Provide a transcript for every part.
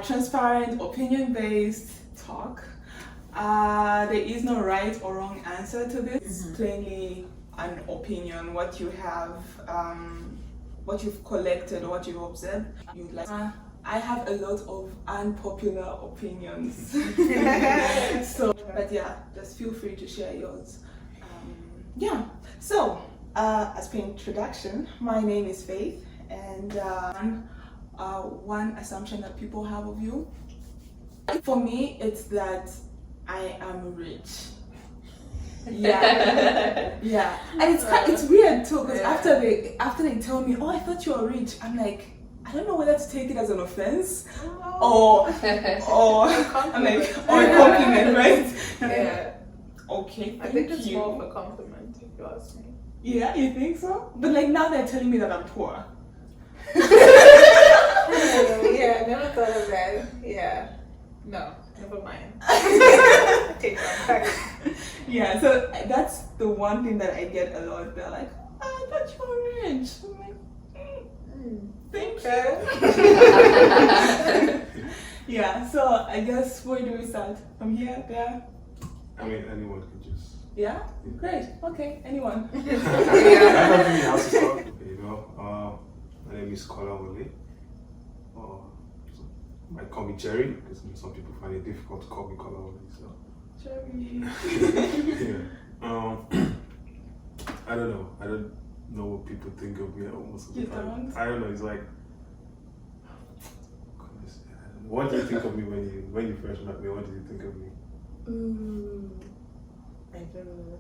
transparent, opinion-based talk. There is no right or wrong answer to this. It's plainly an opinion, what you have, what you've collected, what you've observed. You like. I have a lot of unpopular opinions. So, but yeah, just feel free to share yours. Yeah. So, as per introduction, my name is Faith, and one assumption that people have of you, for me, it's that I am rich. Yeah, yeah, and it's weird too, because after they tell me, oh, I thought you were rich, I'm like, I don't know whether to take it as an offense or I'm like, or a compliment, right? Yeah. Okay, I think it's more of a compliment, if you ask me. Yeah, you think so? But like now they're telling me that I'm poor. Yeah, I never thought of that. Yeah. No, never mind. Take that back. Yeah, so that's the one thing that I get a lot. They're like, oh, I thought you were rich. I'm like, thank you. Yeah, so I guess where do we start? From here, there? I mean, anyone can just. Yeah? Great. Okay, anyone. I don't really have to start. My name is Kola Wole. Might call me Jerry, because some people find it difficult to call me Kola Wole. So. Jerry. Yeah. I don't know. I don't know what people think of me most of the time. I don't know. It's like, goodness, what do you think of me when you first met me? What did you think of me? I don't know.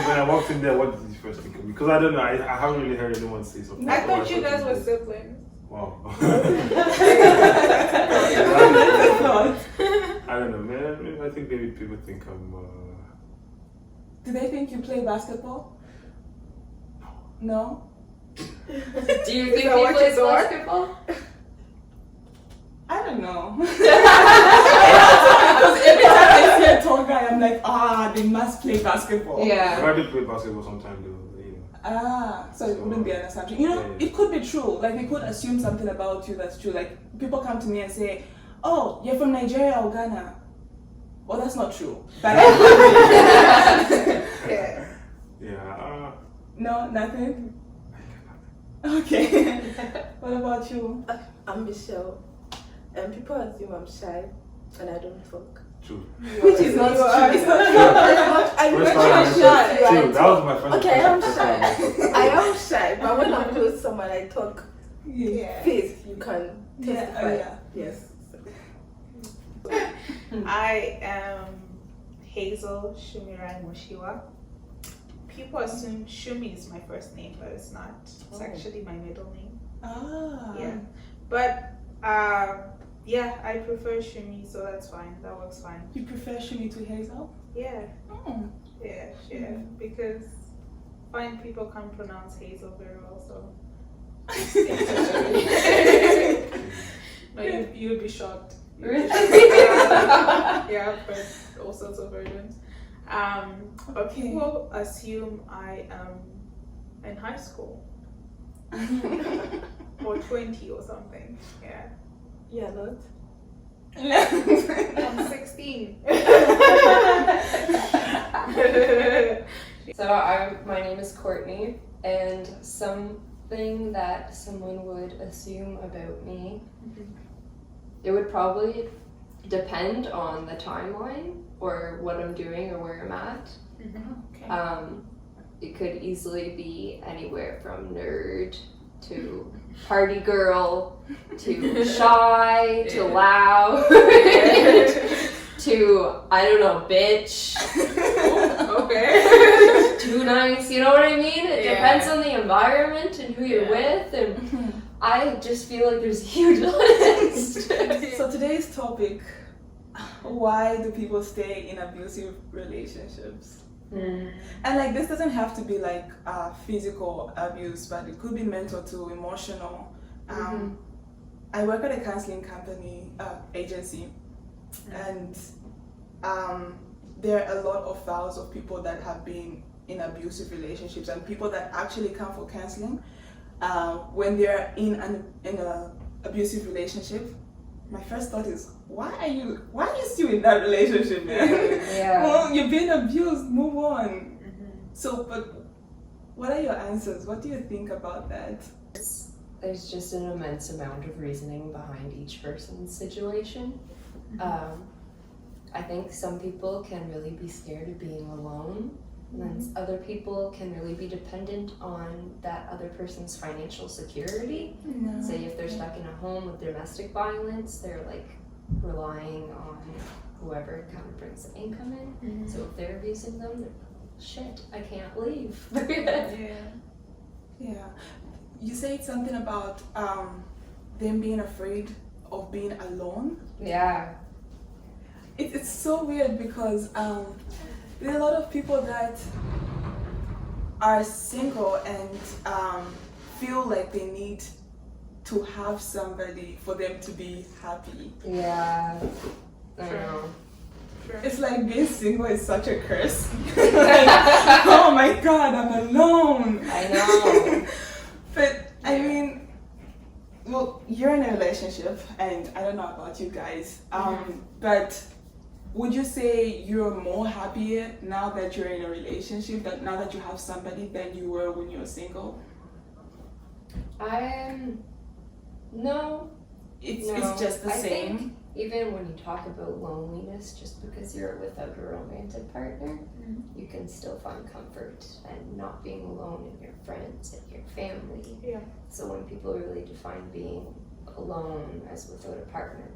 When I walked in there, what did you first think of me? Because I don't know. I haven't really heard anyone say something. I thought you guys were siblings. Wow. I don't know, man. I think maybe people think I'm. Do they think you play basketball? No. Do you think he plays basketball? I don't know. Because every time I see a tall guy, I'm like, they must play basketball. Yeah. I did play basketball sometime though. So it wouldn't be an assumption. It could be true. Like they could assume something about you that's true. Like people come to me and say, "Oh, you're from Nigeria or Ghana." Well, that's not true. But yeah. No, nothing. Okay. What about you? I'm Michelle, and people assume I'm shy and I don't talk. True. Which is not true. I'm not shy. True. That was my first. Okay, I'm shy. I am shy, but when I'm close to someone, I talk. Yeah. Face, you can testify. Yeah. Yes. I am Hazel Shumirai Moshiwa. People assume Shumi is my first name, but it's not. It's actually my middle name. Yeah. But I prefer Shumi, so that's fine. That works fine. You prefer Shumi to Hazel? Yeah. Oh. Yeah. Because fine people can't pronounce Hazel very well, so. No, you'd be shocked. Really? Yeah, but all sorts of versions. But people assume I am in high school. Or 20 or something. Yeah. Yeah, not. I'm 16. So my name is Courtney, and something that someone would assume about me, it would probably depend on the timeline or what I'm doing or where I'm at. Okay. It could easily be anywhere from nerd to party girl to shy to loud to, I don't know, bitch. Okay. Too nice, you know what I mean? It depends on the environment and who you're with, and I just feel like there's a huge list. So today's topic, why do people stay in abusive relationships? And like this doesn't have to be like physical abuse, but it could be mental too, emotional. I work at a counseling company, agency, and there are a lot of files of people that have been in abusive relationships and people that actually come for counseling when they're in a abusive relationship, my first thought is, why are you still in that relationship, man? Yeah. Well, you've been abused, move on. So, but what are your answers? What do you think about that? There's just an immense amount of reasoning behind each person's situation. I think some people can really be scared of being alone, and then other people can really be dependent on that other person's financial security. Say if they're stuck in a home with domestic violence, they're like relying on whoever kind of brings the income in. So if they're abusing them, they're, shit, I can't leave. Yeah. You said something about them being afraid of being alone. Yeah. It's so weird because there are a lot of people that are single and feel like they need to have somebody for them to be happy. Yeah. I know. It's like being single is such a curse. Like, oh my god, I'm alone. I know. But I mean, well, you're in a relationship, and I don't know about you guys, but would you say you're more happier now that you're in a relationship, that now that you have somebody, than you were when you were single? No. It's just the I same. think even when you talk about loneliness, just because you're without a romantic partner, you can still find comfort and not being alone in your friends and your family. Yeah. So when people really define being alone as without a partner,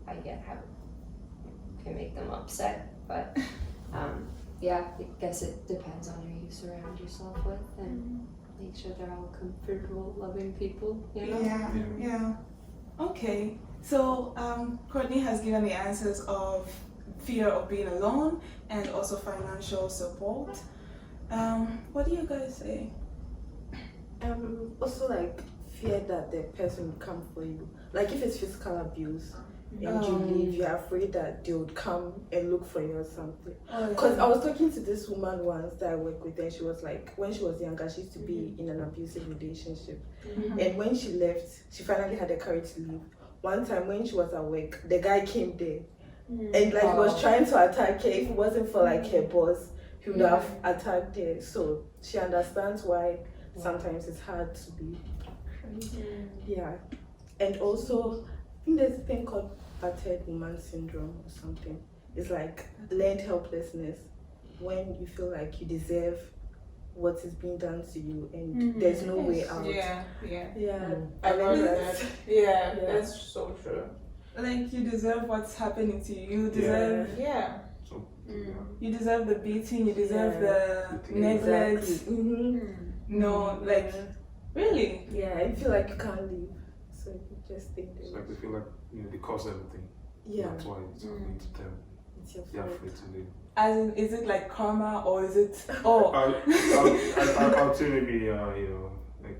I get how it can make them upset. But yeah, I guess it depends on who you surround yourself with and make sure they're all comfortable, loving people, you know? Yeah. Okay. So Courtney has given the answers of fear of being alone and also financial support. What do you guys say? Also like fear that the person will come for you. Like if it's physical abuse and you leave, you're afraid that they would come and look for you or something. Because I was talking to this woman once that I work with, and she was like, when she was younger, she used to be in an abusive relationship. And when she left, she finally had the courage to leave. One time when she was at work, the guy came there and like he was trying to attack her. If it wasn't for like her boss, he would have attacked her. So she understands why sometimes it's hard to be. Yeah. And also, I think there's a thing called battered woman syndrome or something. It's like learned helplessness, when you feel like you deserve what is being done to you and there's no way out. Yeah. I love that. Yeah, that's so true. Like you deserve what's happening to you. You deserve you deserve the beating, you deserve the neglect. No, like really? Yeah, I feel like you can't leave. So you just think It's like they feel like they cause everything. yeah, That's why it's happening to them. it's your They're fault. afraid to leave. As in, is it like karma or is it I'll say maybe like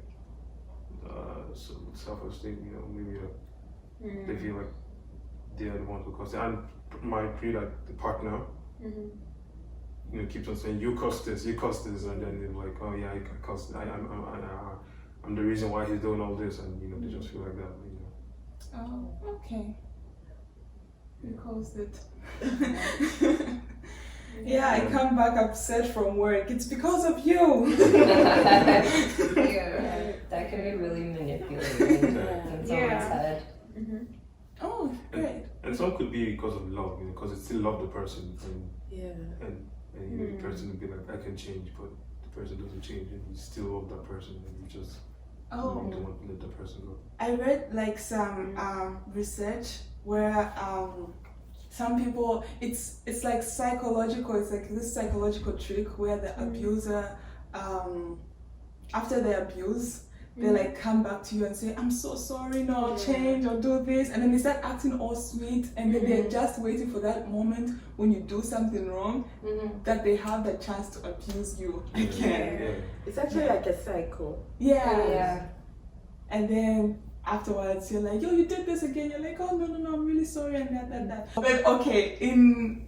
self-esteem. Maybe they feel like they are the ones who caused it, and might be like the partner. Keeps on saying you caused this, and then they're like, oh yeah, I caused. I'm the reason why he's doing all this, and they just feel like that. Oh, okay. You caused it. Yeah, I come back upset from work. It's because of you. That can be really manipulating in someone's head. Oh, great. And some could be because of love, because it still love the person, and the person would be like, I can change, but the person doesn't change, and you still love that person, and you just don't want to let that person go. I read like some research where some people, it's like psychological. It's like this psychological trick where the abuser, after the abuse, they like come back to you and say, I'm so sorry, no, I'll change, I'll do this, and then they start acting all sweet, and then they're just waiting for that moment when you do something wrong, that they have the chance to abuse you again. Yeah. It's actually like a cycle. Yeah. And then afterwards you're like, yo, you did this again. You're like, oh no, I'm really sorry, and that. But okay, in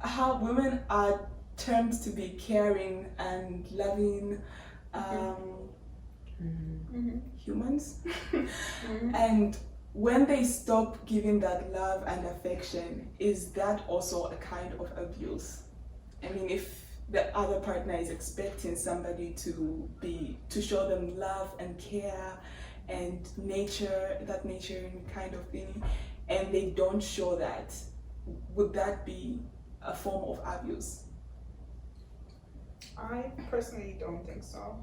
how women are termed to be caring and loving, humans. And when they stop giving that love and affection, is that also a kind of abuse? I mean, if the other partner is expecting somebody to show them love and care and that nurturing kind of thing, and they don't show that, would that be a form of abuse? I personally don't think so.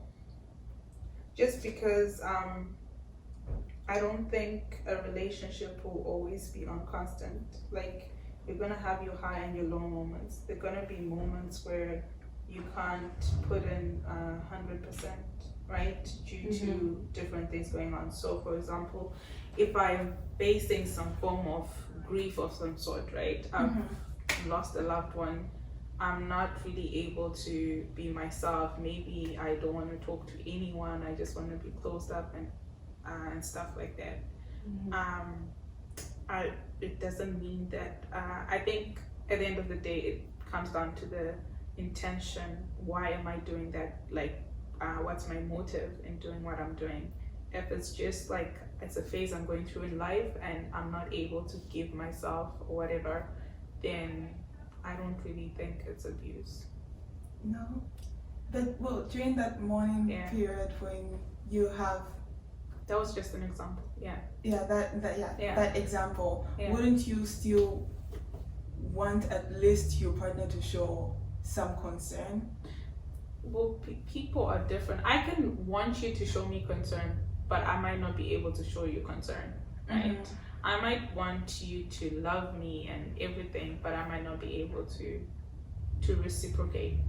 Just because I don't think a relationship will always be on constant. Like, you're gonna have your high and your low moments. There are gonna be moments where you can't put in 100%, right? Due to different things going on. So, for example, if I'm facing some form of grief of some sort, right? I've lost a loved one. I'm not really able to be myself. Maybe I don't want to talk to anyone. I just want to be closed up and stuff like that. It doesn't mean that. I think at the end of the day, it comes down to the intention. Why am I doing that? Like, what's my motive in doing what I'm doing? If it's just like it's a phase I'm going through in life and I'm not able to give myself or whatever, then I don't really think it's abuse. No, but well, during that morning period when you have, that was just an example. That example. Wouldn't you still want at least your partner to show some concern? Well, people are different. I can want you to show me concern, but I might not be able to show you concern, right? I might want you to love me and everything, but I might not be able to reciprocate,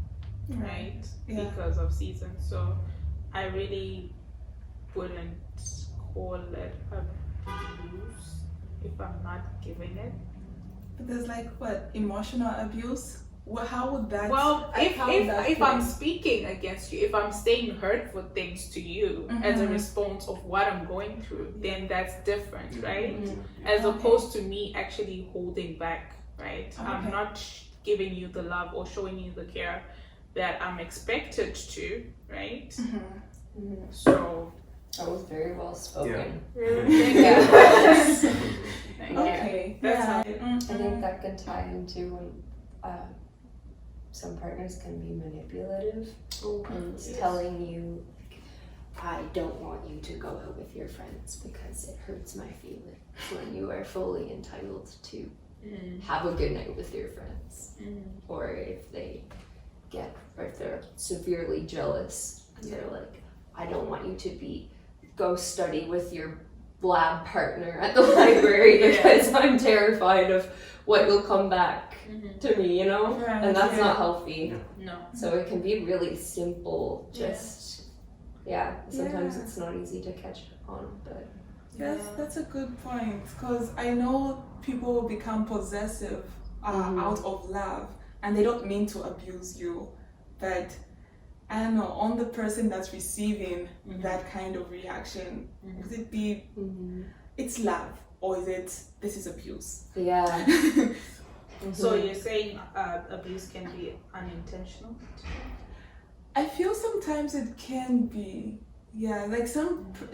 right? Because of seasons. So I really wouldn't call it abuse if I'm not giving it. But there's like what, emotional abuse? Well, how would that? Well, if I'm speaking against you, if I'm saying hurtful things to you as a response of what I'm going through, then that's different, right? As opposed to me actually holding back, right? I'm not giving you the love or showing you the care that I'm expected to, right? So that was very well spoken. Okay. That's how. I think that can tie into when some partners can be manipulative and telling you, I don't want you to go out with your friends because it hurts my feelings, when you are fully entitled to have a good night with your friends. Or if they're severely jealous and they're like, I don't want you to go study with your lab partner at the library because I'm terrified of what will come back to me, you know? Right, and that's not healthy. No. So it can be really simple, sometimes it's not easy to catch on, but that's a good point, because I know people become possessive out of love, and they don't mean to abuse you, but I don't know, on the person that's receiving that kind of reaction, would it be it's love, or is it this is abuse? So you're saying abuse can be unintentional? I feel sometimes it can be,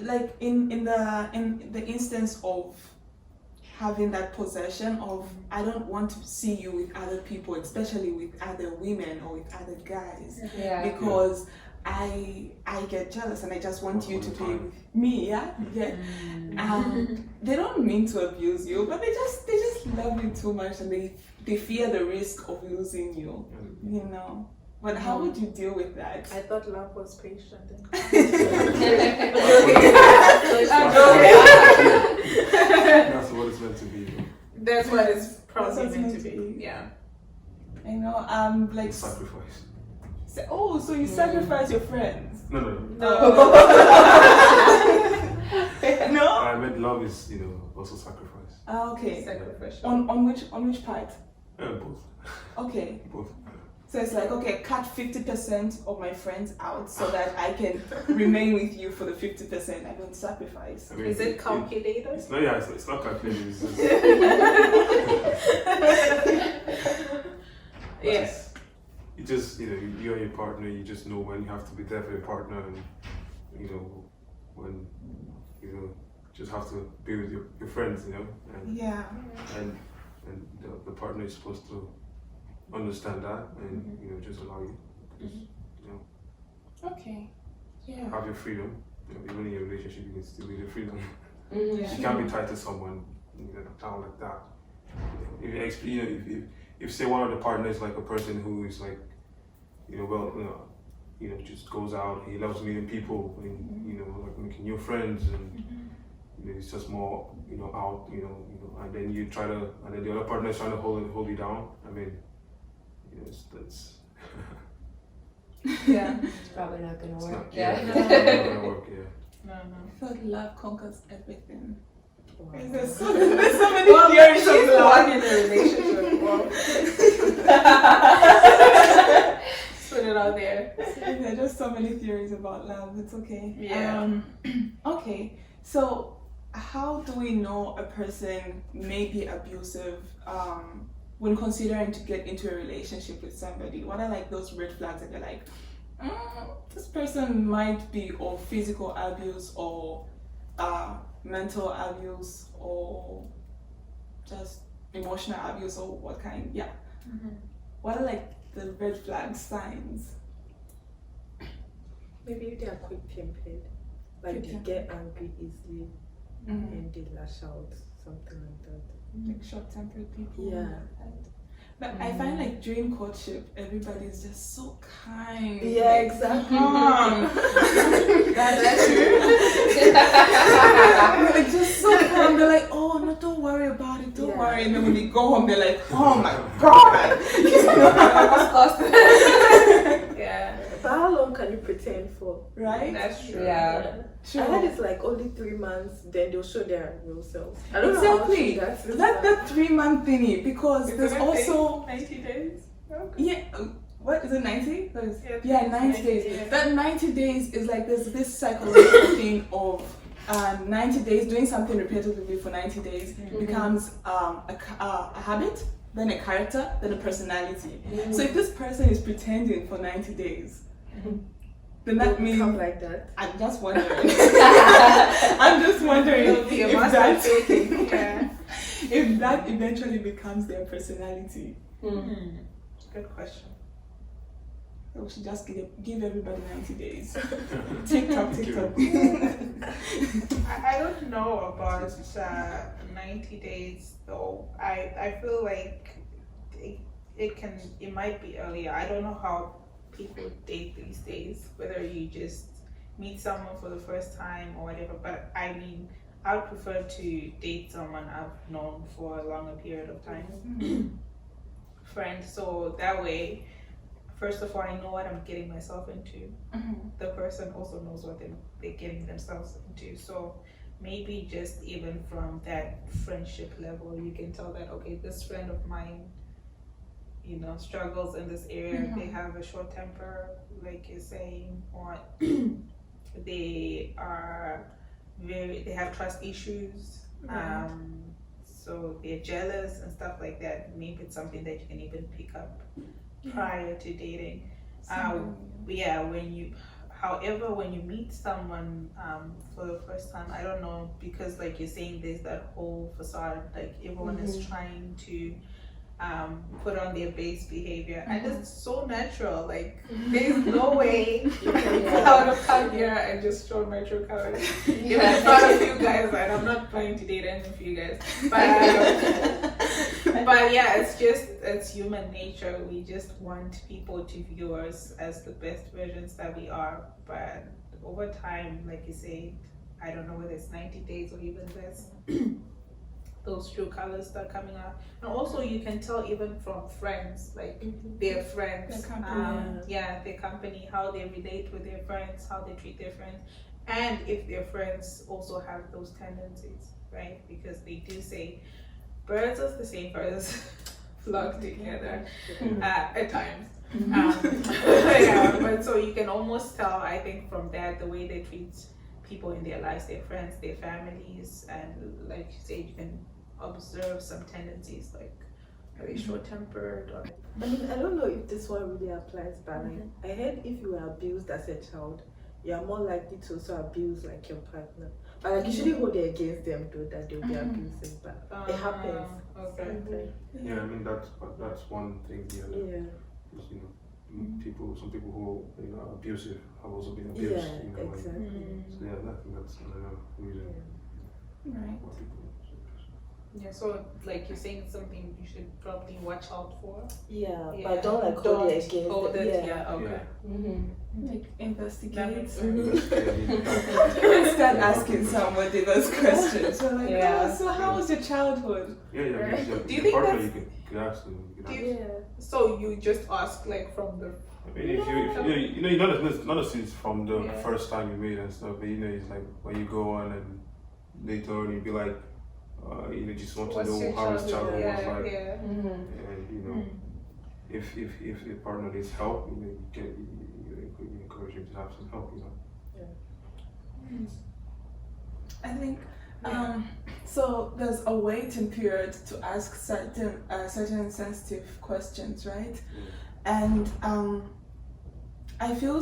like in the instance of having that possession of, I don't want to see you with other people, especially with other women or with other guys, because I get jealous and I just want you to be with me. They don't mean to abuse you, but they just love you too much, and they fear the risk of losing you, you know. But how would you deal with that? I thought love was patient. That's what it's meant to be. That's what it's probably meant to be. Yeah. I know. Like sacrifice. So you sacrifice your friends? No. No. I meant love is, also sacrifice. Okay. Sacrificial. On which part? Both. Okay. Both. So it's like, okay, cut 50% of my friends out so that I can remain with you for the 50% I don't sacrifice. I mean, is it calculated? It's not calculated. It's just, Yes. You just, you and your partner, you just know when you have to be there for your partner, and, when you just have to be with your friends, and the partner is supposed to understand that and just allow you. Okay. Yeah. Have your freedom. Even in your relationship, you can still be your freedom. Yeah. You can't be tied to someone down like that. If say one of the partners like a person who is like, just goes out, he loves meeting people, and like making new friends, and it's just more, out, and then and then the other partner is trying to hold you down. I mean, that's. Yeah, it's probably not gonna work. It's not gonna work. Yeah. No. I feel like love conquers everything. Wow. There's so many theories of love. in a relationship. Put it out there. There are just so many theories about love. It's okay. Yeah. Okay. So, how do we know a person may be abusive when considering to get into a relationship with somebody? What are like those red flags that you're like, this person might be of physical abuse or mental abuse or just emotional abuse or what kind? Yeah. What are like the red flag signs? Maybe if they are quick-tempered, like they get angry easily and they lash out, something like that. Like short-tempered people. Yeah. But I find like during courtship, everybody is just so kind. Yeah, exactly. That's true. They're like just so calm. They're like, oh no, don't worry about it, don't worry. And then when they go home, they're like, oh my god. Yeah. But how long can you pretend for? Right? That's true. Yeah. Sure. I heard it's like only 3 months, then they'll show their real selves. I don't Exactly. know how true That's the 3-month thingy because there's Isn't it also 90 days. Okay. yeah. What is it? 90? Yeah, 90 days. days. That 90 days is like there's this psychological thing of 90 days doing something repetitively for 90 days becomes a habit, then a character, then a personality. So if this person is pretending for 90 days, then that means like that. I'm just wondering. I'm just wondering if that eventually becomes their personality. Good question. So we should just give everybody 90 days. TikTok. I don't know about 90 days though. I feel like it might be earlier. I don't know how people date these days, whether you just meet someone for the first time or whatever, but I mean, I would prefer to date someone I've known for a longer period of time. Friend, so that way, first of all, I know what I'm getting myself into. The person also knows what they're getting themselves into. So maybe just even from that friendship level, you can tell that, okay, this friend of mine, struggles in this area. They have a short temper, like you're saying, or they have trust issues. So they're jealous and stuff like that. Maybe it's something that you can even pick up prior to dating. However, when you meet someone for the first time, I don't know, because like you're saying, there's that whole facade, like everyone is trying to put on their base behavior, and it's so natural. Like there's no way you can come here and just show my true colors. Even in front of you guys, and I'm not trying to date any of you guys, but yeah, it's human nature. We just want people to view us as the best versions that we are, but over time, like you say, I don't know whether it's 90 days or even less. Those true colors start coming out, and also you can tell even from friends, like their friends, their company, how they relate with their friends, how they treat their friends, and if their friends also have those tendencies, right? Because they do say birds of the same feathers flock together at times. But so you can almost tell, I think, from that, the way they treat people in their lives, their friends, their families, and like you said, you can observe some tendencies, like are they short-tempered or... I mean, I don't know if this one really applies, but I heard if you were abused as a child, you're more likely to also abuse like your partner. But like you shouldn't hold it against them though that they'll be abusive, but it happens. Okay. Yeah, I mean that's one thing. Yeah. Because, some people who are abusive have also been abused. Yeah, exactly. So yeah, I think that's another reason Right. why people. Yeah, so like you're saying it's something you should probably watch out for. Yeah, Yeah. but don't like hold it against hold them. it. Yeah. Okay. Like investigate. That makes You start asking somebody those questions. You're like, Yeah. oh, so how was your childhood? Yeah. Do you Your think partner, that's- you could ask them. You could ask. Yeah. So you just ask like from the. I mean, if you not necessarily from the Yeah. first time you meet and stuff, but it's like when you go on and later on you be like, just want to What's know your how his childhood was Yeah, like, yeah. and if your partner needs help, you encourage him to have some help, I think so. There's a waiting period to ask certain sensitive questions, right? And I feel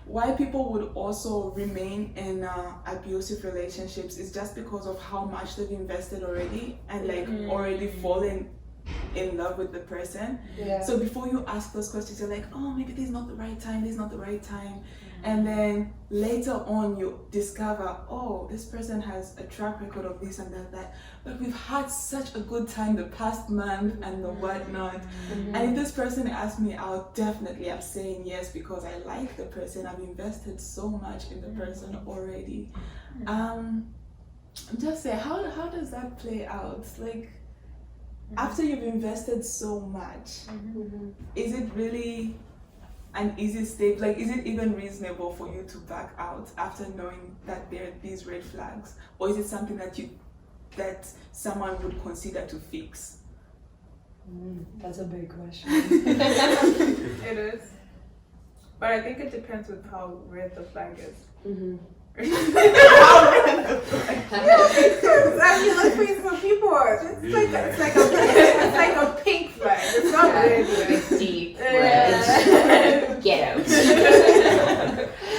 why people would also remain in abusive relationships is just because of how much they've invested already and like already fallen in love with the person. Yeah. So before you ask those questions, you're like, oh, maybe this is not the right time, this is not the right time. And then later on you discover, oh, this person has a track record of this and that. But we've had such a good time the past month and the whatnot. And if this person asks me out, definitely I'm saying yes because I like the person. I've invested so much in the person already. Just say, how does that play out? Like, after you've invested so much, is it really an easy step? Like, is it even reasonable for you to back out after knowing that there are these red flags? Or is it something that someone would consider to fix? That's a big question. It is. But I think it depends with how red the flag is. I mean, let's face some people. It's like a pink flag. It's not red. It's deep. Red. Get out.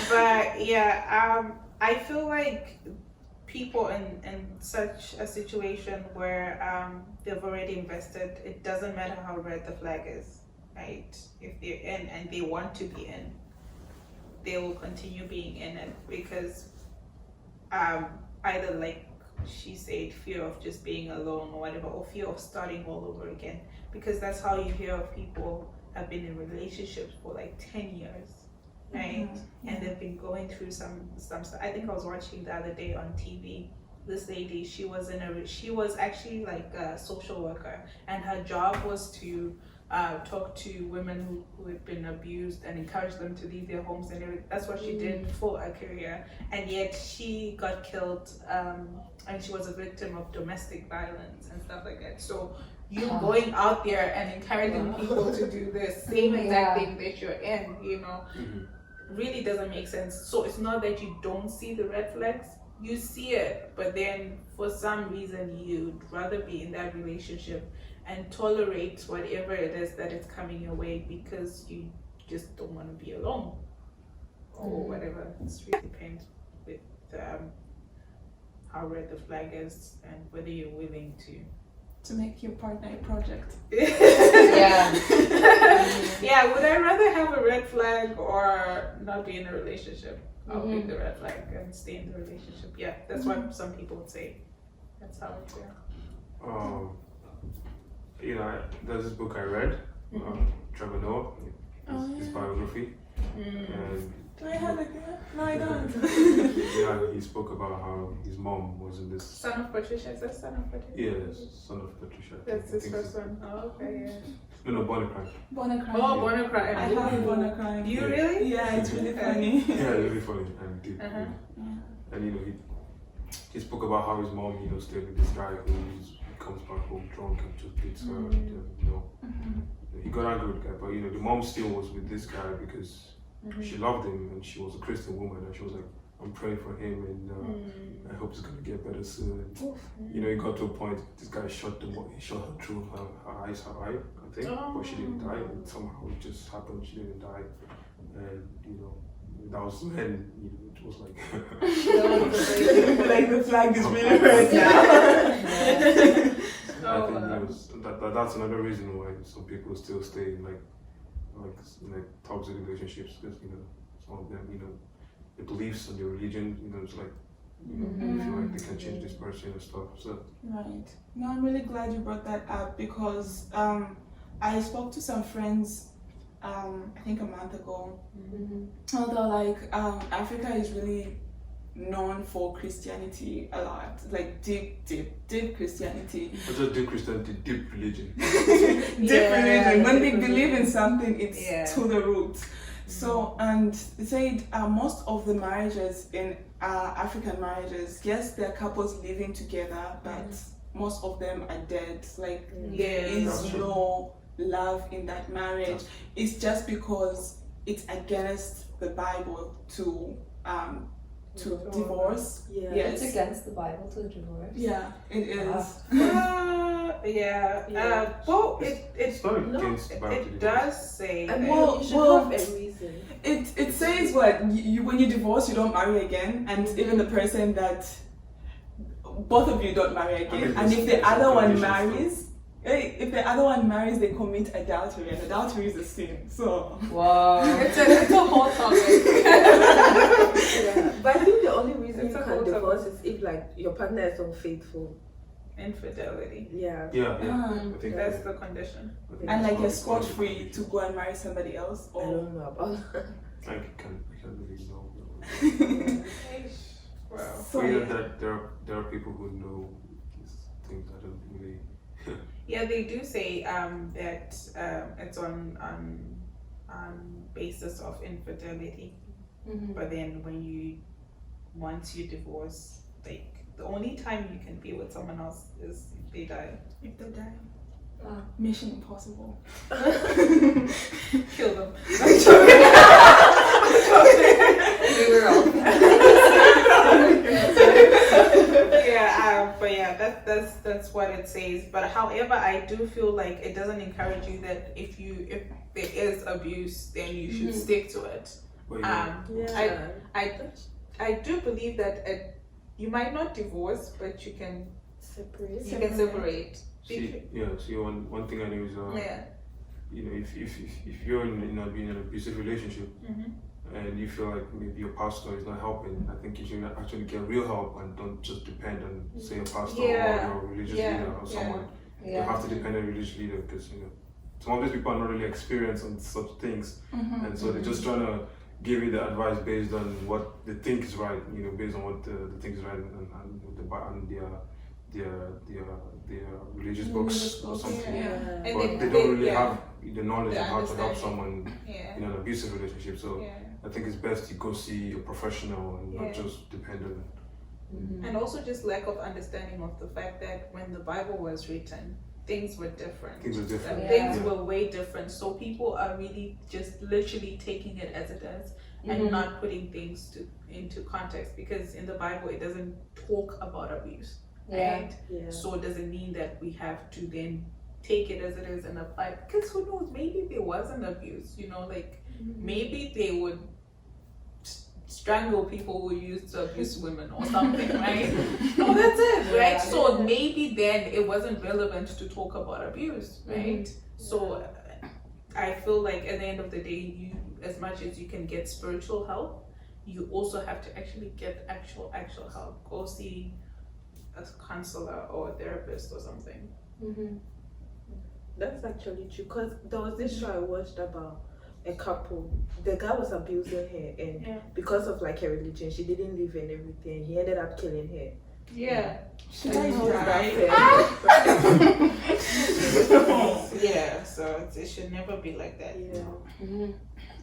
But yeah, I feel like people in such a situation where they've already invested, it doesn't matter how red the flag is, right? If they're in and they want to be in, they will continue being in it because either like she said, fear of just being alone or whatever, or fear of starting all over again, because that's how you hear of people have been in relationships for like 10 years, right? And they've been going through some stuff. I think I was watching the other day on TV, this lady, she was actually like a social worker, and her job was to talk to women who had been abused and encourage them to leave their homes and everything. That's what she did for a career, and yet she got killed, and she was a victim of domestic violence and stuff like that. So you going out there and encouraging people to do the same exact thing that you're in, really doesn't make sense. So it's not that you don't see the red flags, you see it, but then for some reason you'd rather be in that relationship and tolerate whatever it is that is coming your way because you just don't want to be alone or whatever. It really depends with how red the flag is and whether you're willing To make your partner a project. Yeah. Yeah, would I rather have a red flag or not be in a relationship? I'll pick the red flag and stay in the relationship. Yeah, that's what some people would say. That's how I feel. There's this book I read, Trevor Noah, his biography, and Do I have it here? No, I don't. he spoke about how his mom was in this. Son of Patricia, is that Son of Patricia? Yeah, son of Patricia. That's I his think first so. one. Oh, okay, yeah. No, Bonnie Crank. Bonner crying. Oh, Bonner Crying. I have Bonner crying. You really? Yeah, it's really funny. Yeah, really funny and deep. And he spoke about how his mom, stayed with this guy who comes back home drunk and just beats her. And, he got angry with the guy, but the mom still was with this guy because she loved him and she was a Christian woman, and she was like, I'm praying for him and I hope he's gonna get better soon. And, it got to a point this guy shot her through her eyes, her eye, I think, but she didn't die. And somehow it just happened, she didn't die. And that was when it was like. Like the flag is really red now. I think it was that's another reason why some people still stay in like toxic relationships, because some of them the beliefs and their religion it's like they feel like they can change this person and stuff. So Right. No, I'm really glad you brought that up, because I spoke to some friends I think a month ago. Although like Africa is really known for Christianity a lot, like deep Christianity. not just deep Christianity, deep religion. Deep religion. When they believe in something, it's to the root. So, and they said most of the marriages in African marriages, yes, there are couples living together, but most of them are dead. Like there is no love in that marriage. It's just because it's against the Bible to divorce. Yes. It's against the Bible to divorce. Yeah, it is. Well, It's not against the Bible. it does say. I mean, Well, you should have a reason. It says what you when you divorce, you don't marry again, and even the person that both of you don't marry again, and if the other one marries. If the other one marries, they commit adultery, and adultery is a sin. So Wow. It's a whole topic. But I think the only reason It's you a can whole divorce is if like your partner is unfaithful. Infidelity. Yeah. I think That's the condition. and like you're scot free to go and marry somebody else, I or don't know about that. I can't really know. Wow. So, But yeah, that there are people who know these things. I don't really. Yeah, they do say that it's on basis of infidelity. But then once you divorce, like the only time you can be with someone else is if they die. if they die, Mission Impossible. Kill them. We were all. But yeah, that's what it says. But however, I do feel like it doesn't encourage you that if there is abuse, then you should stick to it. But I do believe that you might not divorce, but you can Separate. separate. See, one thing I know is if you're in an abusive relationship and you feel like maybe your pastor is not helping, I think you should actually get real help and don't just depend on say a pastor or a religious leader or someone. You have to depend on a religious leader, because some of these people are not really experienced on such things, and so they're just trying to give you the advice based on what they think is right, based on what the think is right and their religious books or something. But they don't really have the knowledge of how to help someone in an abusive relationship. So I think it's best you go see a professional and not just depend on it. And also just lack of understanding of the fact that when the Bible was written, things were different. Things were way different. So people are really just literally taking it as it is and not putting things into context, because in the Bible it doesn't talk about abuse. Right? So it doesn't mean that we have to then take it as it is and apply, because who knows, maybe there wasn't abuse, maybe they would strangle people who used to abuse women or something, right? No, that's it, right? So maybe then it wasn't relevant to talk about abuse, right? So I feel like at the end of the day, you, as much as you can get spiritual help, you also have to actually get actual help. Go see a counselor or a therapist or something. That's actually true, because there was this show I watched about a couple. The guy was abusing her, and because of like her religion, she didn't live and everything. He ended up killing her. She died. So it should never be like that.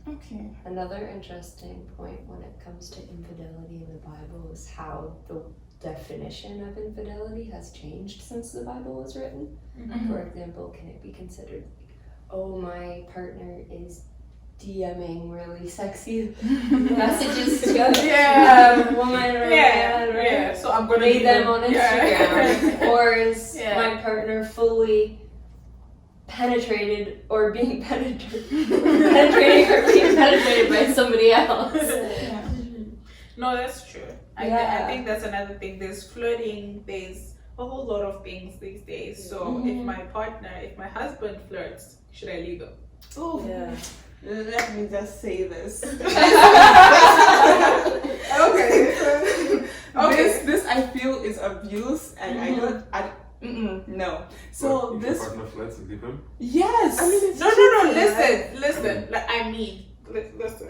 Okay. Another interesting point when it comes to infidelity in the Bible is how the definition of infidelity has changed since the Bible was written. For example, can it be considered, oh, my partner is DMing really sexy messages to a woman or man, right? So I'm gonna read them on Instagram. Or is my partner fully penetrated or being penetrating or being penetrated by somebody else. Yeah. No, that's true. I think that's another thing. There's flirting. There's a whole lot of things these days. So if my husband flirts, should I leave him? Oh, Yeah. let me just say this. Okay. This I feel is abuse, and I don't. No. So if this. your partner flirts, you leave him? Yes. I mean, it's No. cheating, Listen. Like, I mean, listen.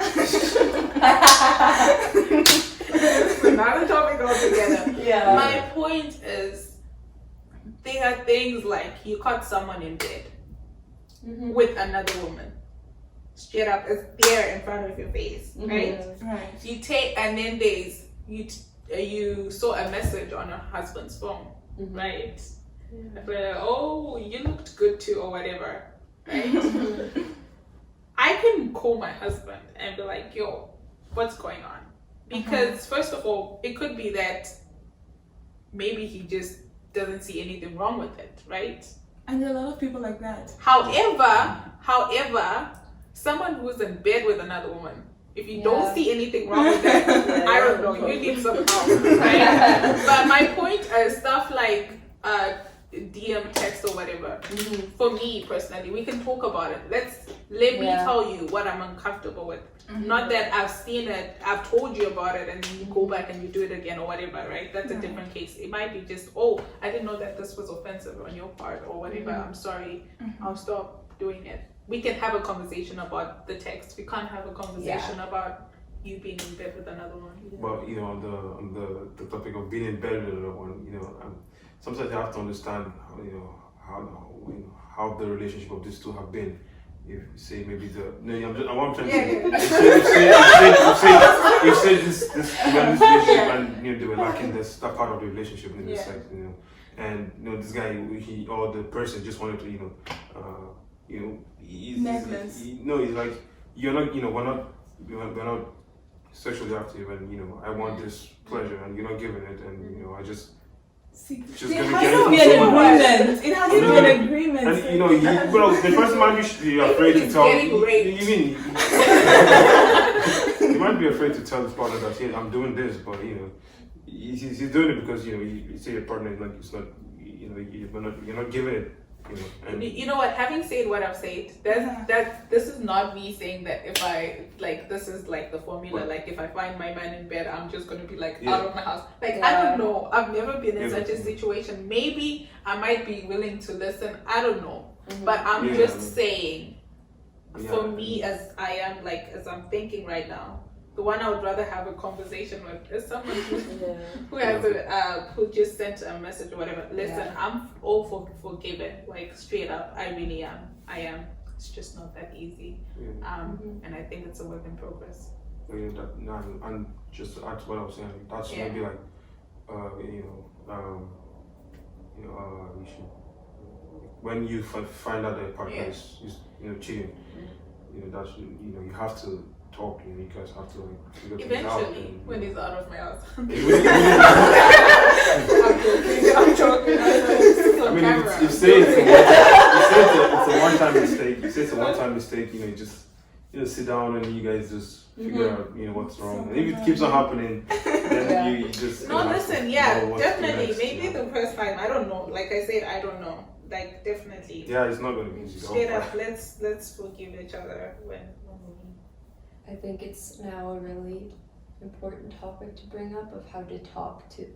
Not a topic altogether. Yeah. My point is, there are things like you caught someone in bed with another woman. Straight up, it's there in front of your face, right? Right. You take, and then there's you saw a message on her husband's phone, right? I feel like, oh, you looked good too, or whatever, right? I can call my husband and be like, yo, what's going on? Because first of all, it could be that maybe he just doesn't see anything wrong with it, right? And there are a lot of people like that. However, someone who's in bed with another woman, if you don't see anything wrong with that, I don't know, you need some help, right? But my point is stuff like DM text or whatever. For me personally, we can talk about it. Let me tell you what I'm uncomfortable with. Not that I've seen it, I've told you about it, and then you go back and you do it again or whatever, right? That's a different case. It might be just, oh, I didn't know that this was offensive on your part or whatever. I'm sorry. I'll stop doing it. We can have a conversation about the text. We can't have a conversation about you being in bed with another one. But on the topic of being in bed with another one, sometimes you have to understand, how the relationship of these two have been. If say maybe I'm trying to say, you say this relationship and they were lacking that part of the relationship in this sex, and this guy or the person just wanted to he's like, you're not, we're not sexually active, and I want this pleasure and you're not giving it, and I just See, just there gonna has get to it be from an someone else. agreement. It has to be an agreement. And the person might be afraid to tell. You might be afraid to tell his partner that I'm doing this, but he's doing it because you say your partner is like, it's not, you're not giving it. And you know what? Having said what I've said, this is not me saying that if I this is like the formula. Like if I find my man in bed, I'm just gonna be like out of my house. Like I don't know. I've never been in such a situation. Maybe I might be willing to listen. I don't know. But I'm just saying, for me, as I am as I'm thinking right now, the one I would rather have a conversation with is someone who has who just sent a message or whatever. Listen, I'm all for forgiving, straight up. I really am. I am. It's just not that easy. And I think it's a work in progress. And just to add to what I was saying, that's maybe like, you should, when you find out that your partner is cheating, that's you have to talk, you guys have to figure things out. Eventually, when he's out of my house. I'm joking. I mean, if you say it's a one-time mistake, you just sit down and you guys just figure out what's wrong. And if it keeps on happening, then you just listen, definitely. Maybe the first time, I don't know. Like I said, I don't know. Definitely. Yeah, it's not gonna be easy. Straight up, let's forgive each other when we. I think it's now a really important topic to bring up of how to talk to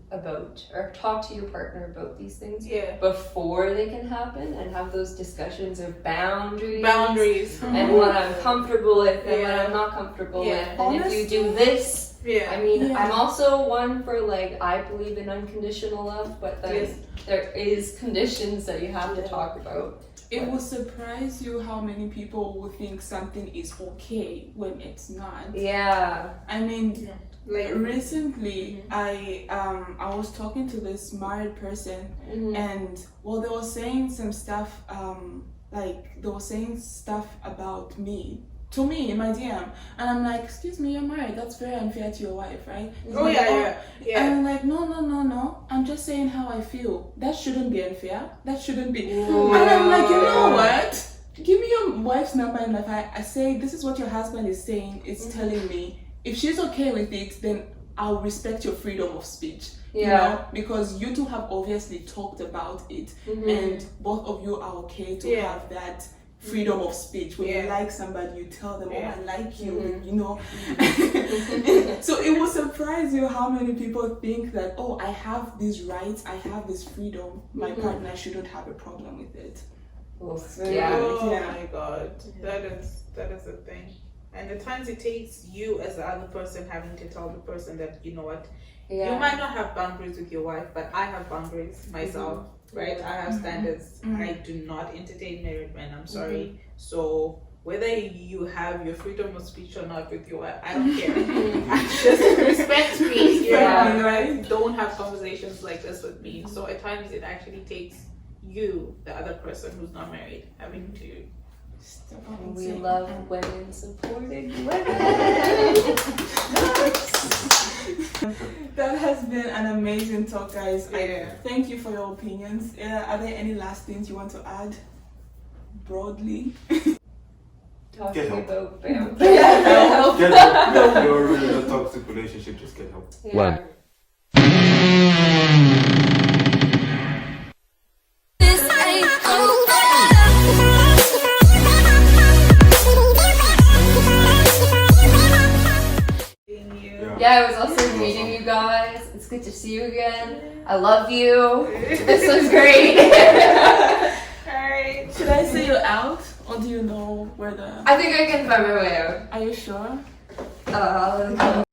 your partner about these things before they can happen, and have those discussions of boundaries and what I'm comfortable with and what I'm not comfortable with, and honestly, if you do this. I mean, I'm also one for I believe in unconditional love, but there is conditions that you have to talk about. It will surprise you how many people will think something is okay when it's not. Yeah. I mean, recently I was talking to this married person, and they were saying some stuff they were saying stuff about me to me in my DM, and I'm like, excuse me, you're married, that's very unfair to your wife, right? And I'm like, no, I'm just saying how I feel. That shouldn't be unfair. That shouldn't be. And I'm like, you know what? give me your wife's number, and if I say this is what your husband is saying, it's telling me. If she's okay with it, then I'll respect your freedom of speech. You know, because you two have obviously talked about it, and both of you are okay to have that freedom of speech. When you like somebody, you tell them, oh, I like you, you know. So it will surprise you how many people think that, oh, I have these rights, I have this freedom, my partner shouldn't have a problem with it. Oh my God, that is a thing. And the times it takes you as the other person having to tell the person that, you know what, you might not have boundaries with your wife, but I have boundaries myself, right? I have standards. I do not entertain married men. I'm sorry. So whether you have your freedom of speech or not with your wife, I don't care. Just respect me. Right? Don't have conversations like this with me. So at times it actually takes you, the other person who's not married, having to. We love women supporting women. That has been an amazing talk, guys. Thank you for your opinions. Are there any last things you want to add broadly? Talking about bam. Get help. You're in a toxic relationship, just get help. One. Yeah, it was also meeting you guys. It's good to see you again. I love you. This was great. Alright. Should I say you out, or do you know where the... I think I can find my way out. Are you sure? I'll